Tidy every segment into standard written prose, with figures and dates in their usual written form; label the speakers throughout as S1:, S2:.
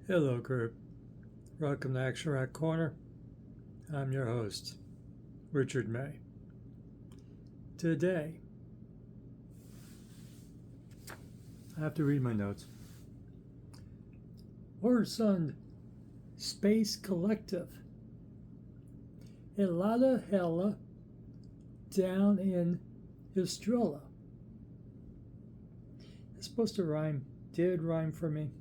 S1: Hello, group. Welcome to Action Rock Corner. I'm your host, Richard May. Today, I have to read my notes. Oresund Space Collective. Alotta hella down in Estrela. It's supposed to rhyme. Did rhyme for me.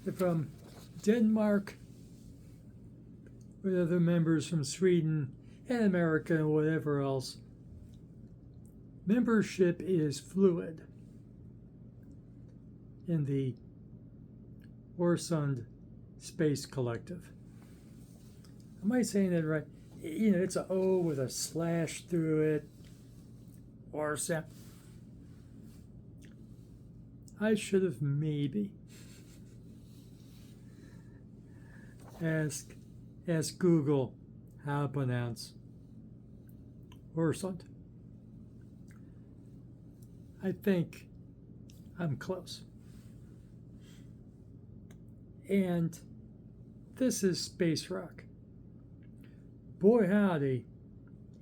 S1: They're from Denmark, with other members from Sweden and America and whatever else. Membership is fluid in the Oresund Space Collective. Am I saying that right? It's an O with a slash through it. Oresund. I should have maybe ask Google how to pronounce Oresund. I think I'm close. And this is space rock. Boy howdy,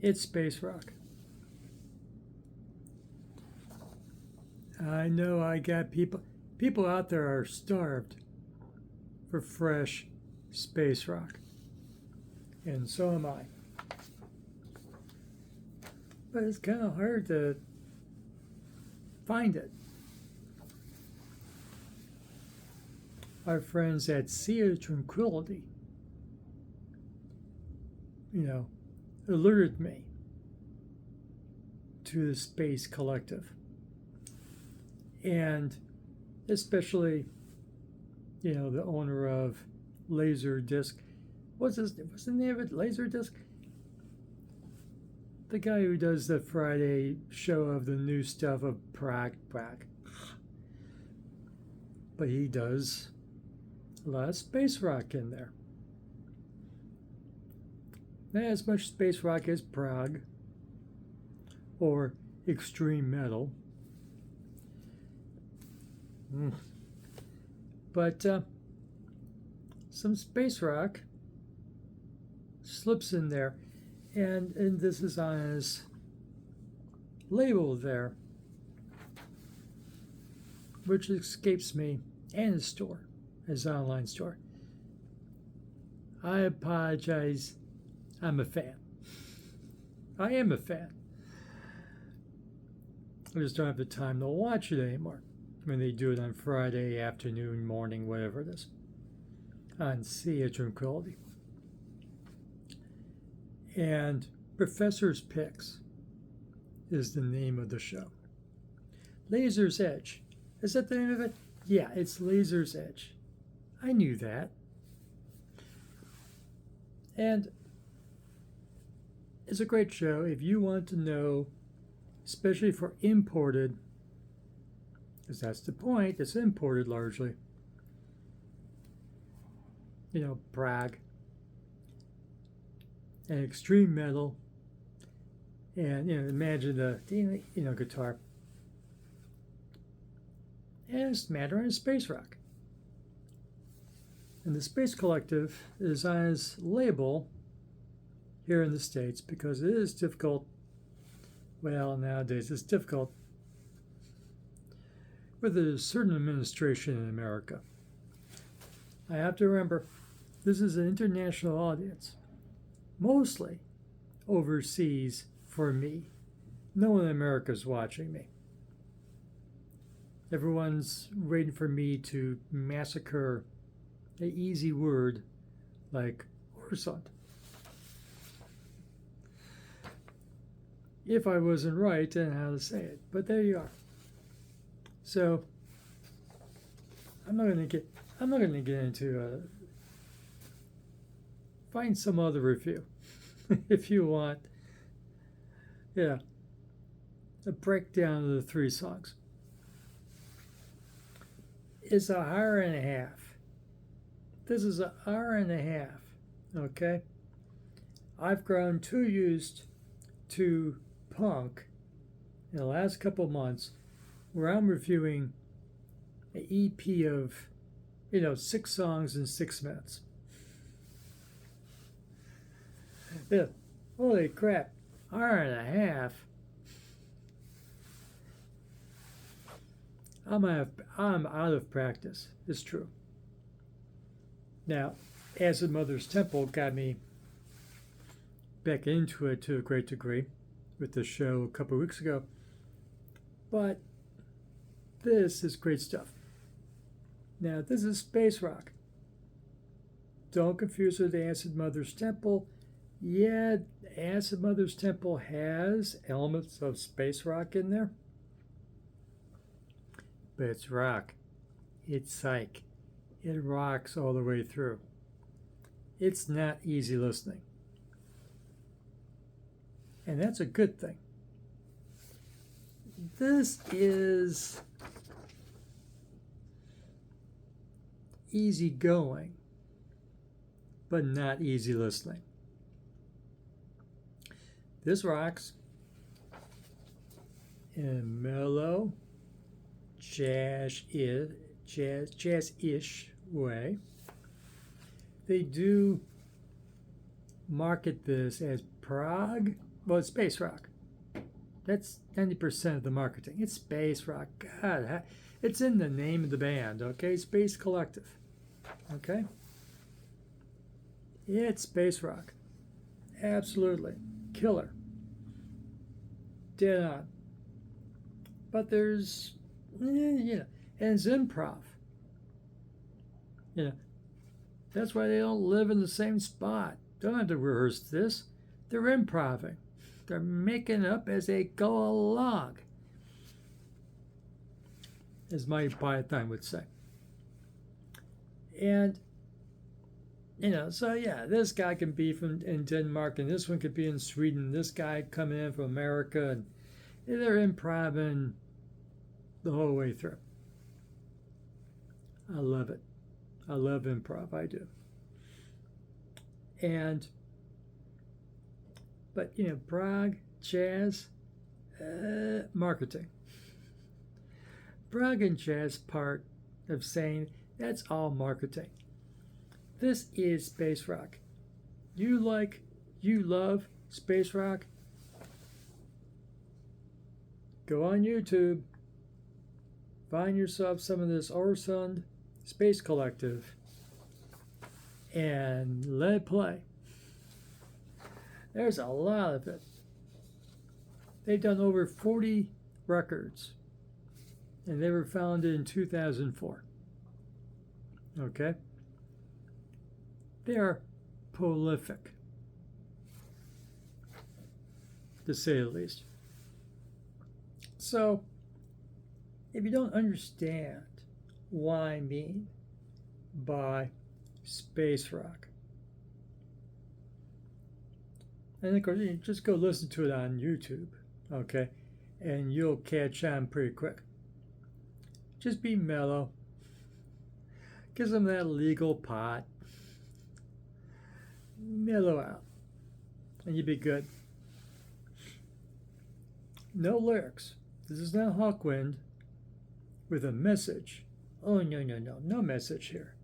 S1: it's space rock. I know I got people out there are starved for fresh space rock, and so am I. But it's kind of hard to find it. Our friends at Sea of Tranquility, alerted me to the Space Collective, and especially, the owner of Laser Disc. What's the name of it? Laser Disc? The guy who does the Friday show of the new stuff of Prague. But he does a lot of space rock in there. Not as much space rock as Prague or extreme metal. But some space rock slips in there, and this is on his label there, which escapes me, and his store, his online store. I apologize. I'm a fan. I am a fan. I just don't have the time to watch it anymore when they do it on Friday afternoon, morning, whatever it is, on Sea of Tranquility. And Professor's Picks is the name of the show. Laser's Edge. Is that the name of it? Yeah, it's Laser's Edge. I knew that. And it's a great show if you want to know, especially for imported, because that's the point, it's imported largely. Prague and extreme metal, and imagine the guitar, and it's Mandarin and space rock. And the Space Collective is on his label here in the States because it is difficult. Well, nowadays it's difficult with a certain administration in America. I have to remember, this is an international audience, mostly overseas for me. No one in America is watching me. Everyone's waiting for me to massacre an easy word like Oresund. If I wasn't right in how to say it, but there you are. So I'm not going to get into find some other review if you want. Yeah, a breakdown of the 3 songs. It's an hour and a half. This is an hour and a half. Okay, I've grown too used to punk in the last couple months, where I'm reviewing an EP of 6 songs in 6 minutes. Yeah. Holy crap. Hour and a half. I'm out of practice. It's true. Now, Acid Mother's Temple got me back into it to a great degree with the show a couple of weeks ago. But this is great stuff. Now, this is space rock. Don't confuse it with Acid Mother's Temple. Yeah, Acid Mother's Temple has elements of space rock in there. But it's rock. It's psych. It rocks all the way through. It's not easy listening. And that's a good thing. This is easy going, but not easy listening. This rocks in a mellow, jazz-ish way. They do market this as prog. Well, it's space rock. That's 90% of the marketing. It's space rock. God, it's in the name of the band, okay? Space Collective, okay? It's space rock. Absolutely. Killer. Dead on. But there's, and it's improv. That's why they don't live in the same spot. Don't have to rehearse this. They're improving. They're making up as they go along, as my Python would say. And, so yeah, this guy can be in Denmark, and this one could be in Sweden. This guy coming in from America, and they're improving the whole way through. I love it. I love improv. I do. But Prague, jazz, marketing. Prague and jazz part of saying that's all marketing. This is space rock. You love space rock? Go on YouTube. Find yourself some of this Oresund Space Collective and let it play. There's a lot of it. They've done over 40 records, and they were founded in 2004. Okay? They are prolific, to say the least. So, if you don't understand what I mean by space rock, and of course, you just go listen to it on YouTube, okay? And you'll catch on pretty quick. Just be mellow. Give some of that legal pot. Mellow out. And you'll be good. No lyrics. This is not Hawkwind with a message. Oh, no message here.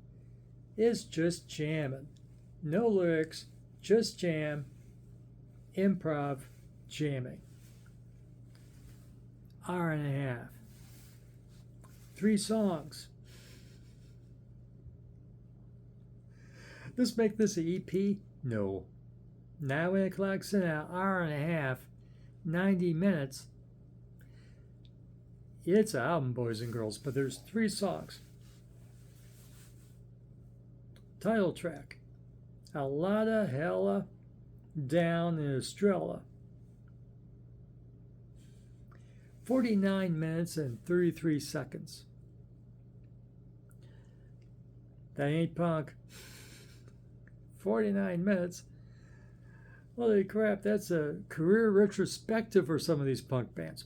S1: It's just jamming. No lyrics, just jam. Improv jamming. Hour and a half. 3 songs. Let's make this an EP? No. Now when it clocks in an hour and a half, 90 minutes, it's an album, boys and girls, but there's 3 songs. Title track. Alotta, Hella, Down in Estrela. 49 minutes and 33 seconds. That ain't punk. 49 minutes. Holy crap, that's a career retrospective for some of these punk bands.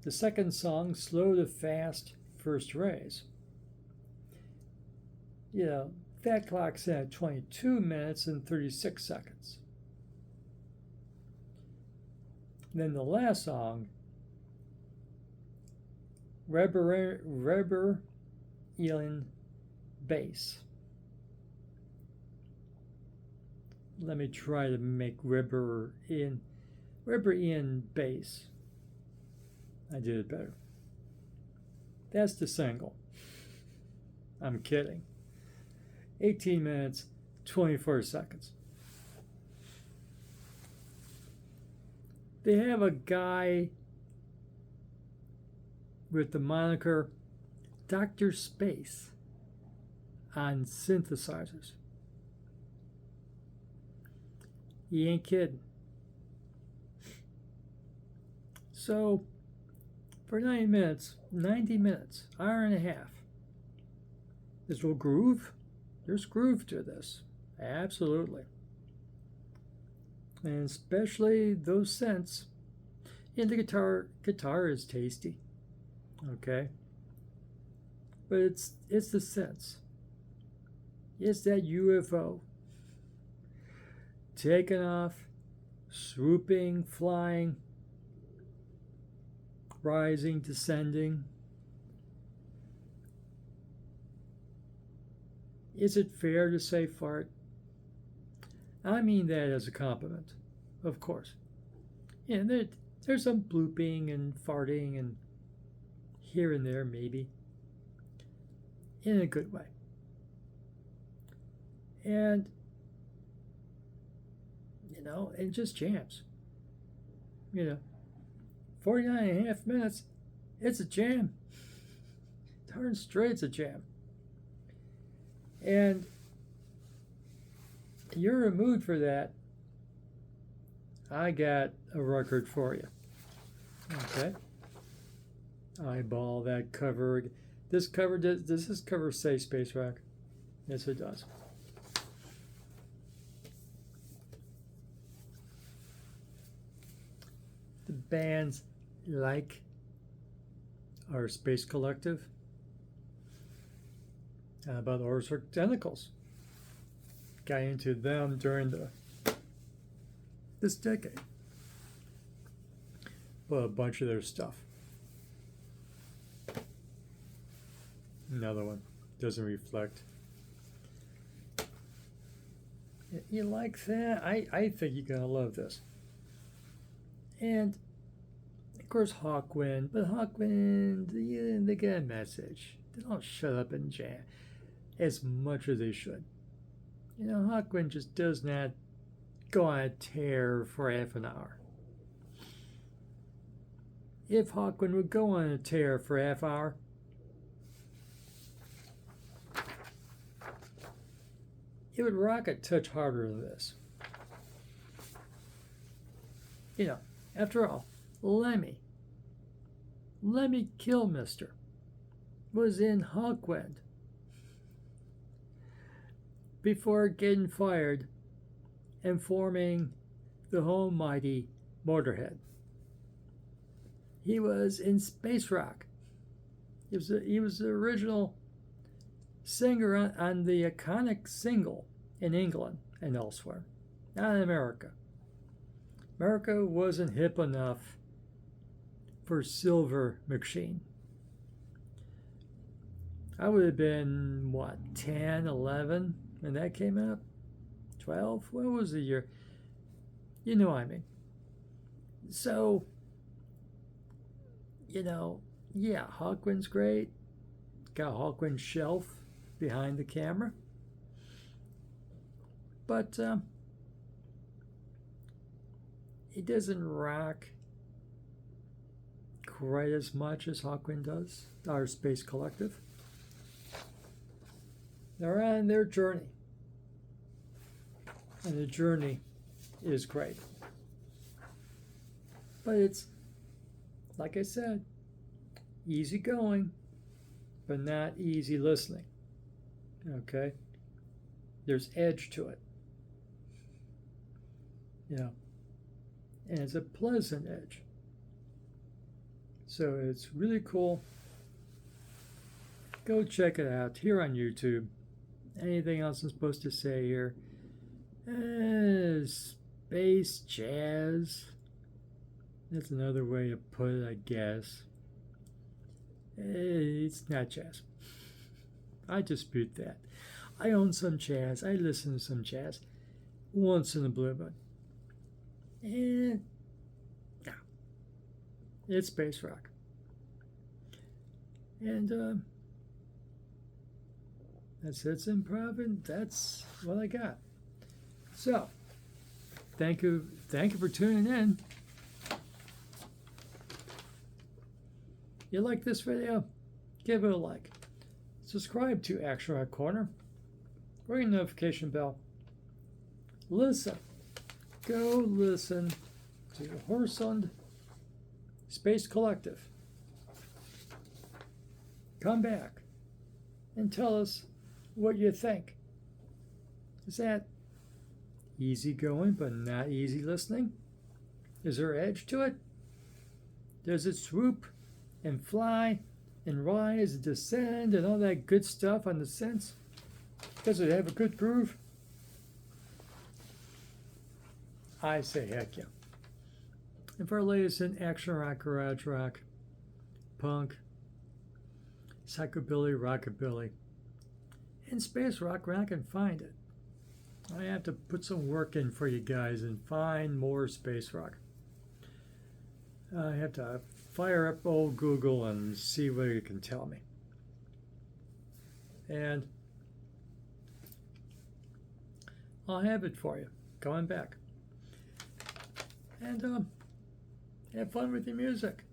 S1: The second song, Slow to Fast, First Raise. That clock's in at 22 minutes and 36 seconds. Then the last song, Weberian base. Let me try to make Weberian base. I did it better. That's the single. I'm kidding. 18 minutes, 24 seconds. They have a guy with the moniker Dr. Space on synthesizers. He ain't kidding. So, for 90 minutes, hour and a half, this little groove, there's groove to this. Absolutely. And especially those synths. And the guitar is tasty. Okay? But it's the synths. It's that UFO. Taking off, swooping, flying, rising, descending. Is it fair to say fart? I mean that as a compliment, of course. Yeah, there's some blooping and farting and here and there, maybe, in a good way. And, it just jams. 49 and a half minutes, it's a jam. Darn straight it's a jam. And you're in a mood for that, I got a record for you. Okay? Eyeball that cover. Does this cover say space rock? Yes, it does. The bands like our Space Collective. How about Oresund Tentacles? Got into them during this decade. But a bunch of their stuff. Another one doesn't reflect. You like that? I think you're gonna love this. And of course Hawkwind, but Hawkwind, they get a message. They don't shut up and jam as much as they should. Hawkwind just does not go on a tear for half an hour. If Hawkwind would go on a tear for half hour, it would rock a touch harder than this. After all, Lemmy Kilmister was in Hawkwind before getting fired and forming the almighty Motorhead. He was in Space Rock. He was the original singer on the iconic single in England and elsewhere, not in America. America wasn't hip enough for Silver Machine. I would have been, 10, 11 when that came out? 12? What was the year? You know what I mean. So, yeah, Hawkwind's great. Got a Hawkwind shelf behind the camera. But it doesn't rock quite as much as Hawkwind does, our Space Collective. They're on their journey. And the journey is great. But it's, like I said, easy going, but not easy listening. Okay? There's edge to it. And it's a pleasant edge. So it's really cool. Go check it out here on YouTube. Anything else I'm supposed to say here? Space jazz. That's another way to put it, I guess. It's not jazz. I dispute that. I own some jazz. I listen to some jazz once in a blue moon. And no, it's space rock. And that's it's improv, and that's what I got. So, thank you for tuning in. You like this video? Give it a like. Subscribe to Action Rock Corner. Ring the notification bell. Listen. Go listen to Oresund Space Collective. Come back and tell us what you think. Is that easy going but not easy listening? Is there edge to it? Does it swoop and fly and rise and descend and all that good stuff on the synths? Does it have a good groove? I say heck yeah. And for our latest in action rock, garage rock, punk, psychobilly, rockabilly, and space rock when I can find it. I have to put some work in for you guys and find more space rock. I have to fire up old Google and see what it can tell me. And I'll have it for you, coming back. And have fun with your music.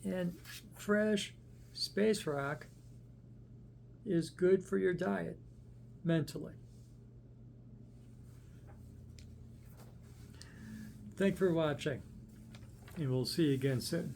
S1: And fresh space rock is good for your diet mentally. Thanks for watching, and we'll see you again soon.